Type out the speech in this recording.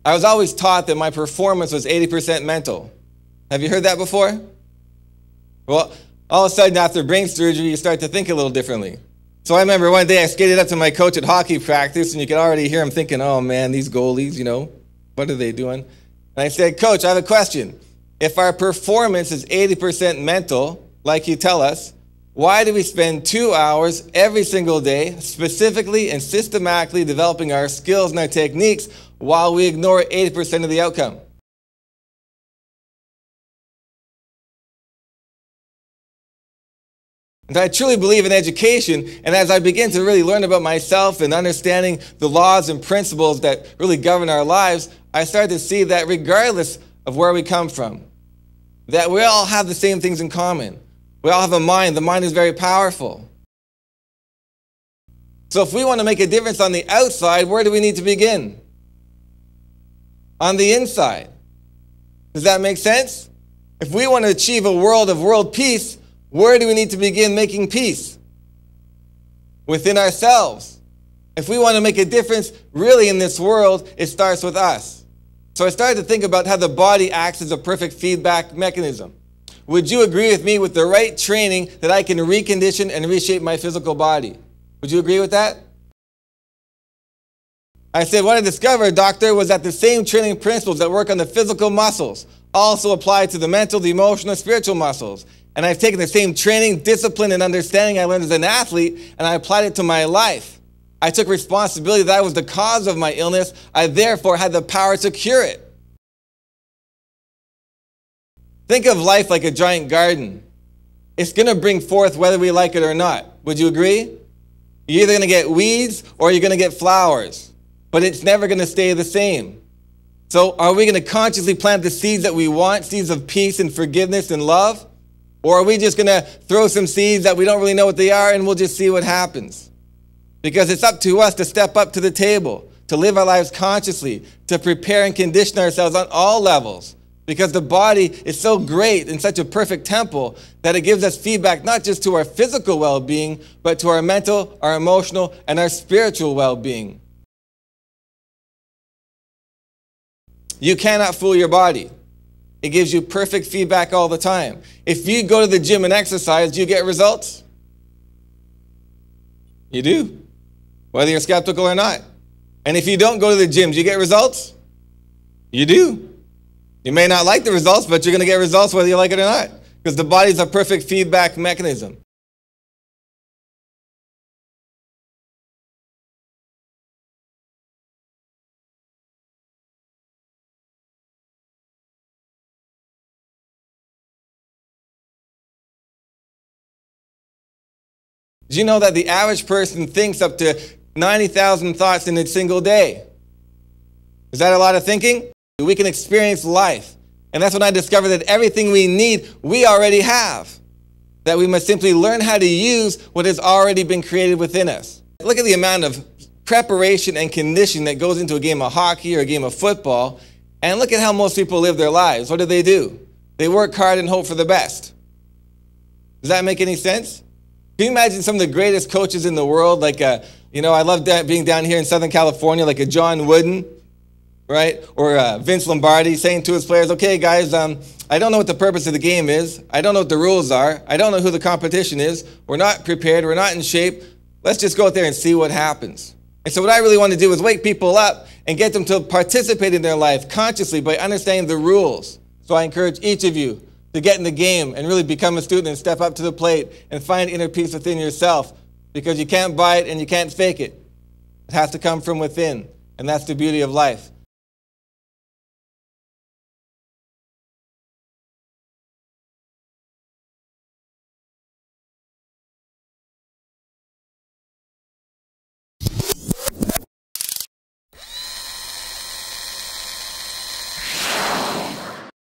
I was always taught that my performance was 80% mental. Have you heard that before? Well, all of a sudden after brain surgery, you start to think a little differently. So I remember one day I skated up to my coach at hockey practice, and you could already hear him thinking, oh man, these goalies, what are they doing? And I said, Coach, I have a question. If our performance is 80% mental, like you tell us, why do we spend 2 hours every single day specifically and systematically developing our skills and our techniques while we ignore 80% of the outcome? And I truly believe in education, and as I begin to really learn about myself and understanding the laws and principles that really govern our lives, I started to see that regardless of where we come from, that we all have the same things in common. We all have a mind. The mind is very powerful. So if we want to make a difference on the outside, where do we need to begin? On the inside. Does that make sense? If we want to achieve a world of world peace, where do we need to begin making peace? Within ourselves. If we want to make a difference really in this world, it starts with us. So I started to think about how the body acts as a perfect feedback mechanism. Would you agree with me with the right training that I can recondition and reshape my physical body? Would you agree with that? I said, what I discovered, doctor, was that the same training principles that work on the physical muscles also apply to the mental, the emotional, and spiritual muscles. And I've taken the same training, discipline, and understanding I learned as an athlete, and I applied it to my life. I took responsibility that I was the cause of my illness. I therefore had the power to cure it. Think of life like a giant garden. It's going to bring forth whether we like it or not. Would you agree? You're either going to get weeds or you're going to get flowers. But it's never going to stay the same. So are we going to consciously plant the seeds that we want, seeds of peace and forgiveness and love? Or are we just going to throw some seeds that we don't really know what they are and we'll just see what happens? Because it's up to us to step up to the table, to live our lives consciously, to prepare and condition ourselves on all levels. Because the body is so great and such a perfect temple that it gives us feedback not just to our physical well-being, but to our mental, our emotional, and our spiritual well-being. You cannot fool your body. It gives you perfect feedback all the time. If you go to the gym and exercise, do you get results? You do, whether you're skeptical or not. And if you don't go to the gym, do you get results? You do. You may not like the results, but you're going to get results whether you like it or not, because the body is a perfect feedback mechanism. Did you know that the average person thinks up to 90,000 thoughts in a single day? Is that a lot of thinking? We can experience life. And that's when I discovered that everything we need, we already have. That we must simply learn how to use what has already been created within us. Look at the amount of preparation and conditioning that goes into a game of hockey or a game of football, and look at how most people live their lives. What do? They work hard and hope for the best. Does that make any sense? Can you imagine some of the greatest coaches in the world, like, I love being down here in Southern California, like a John Wooden, right? Or Vince Lombardi saying to his players, okay, guys, I don't know what the purpose of the game is. I don't know what the rules are. I don't know who the competition is. We're not prepared. We're not in shape. Let's just go out there and see what happens. And so what I really want to do is wake people up and get them to participate in their life consciously by understanding the rules. So I encourage each of you to get in the game and really become a student and step up to the plate and find inner peace within yourself, because you can't buy it and you can't fake it. It has to come from within, and that's the beauty of life.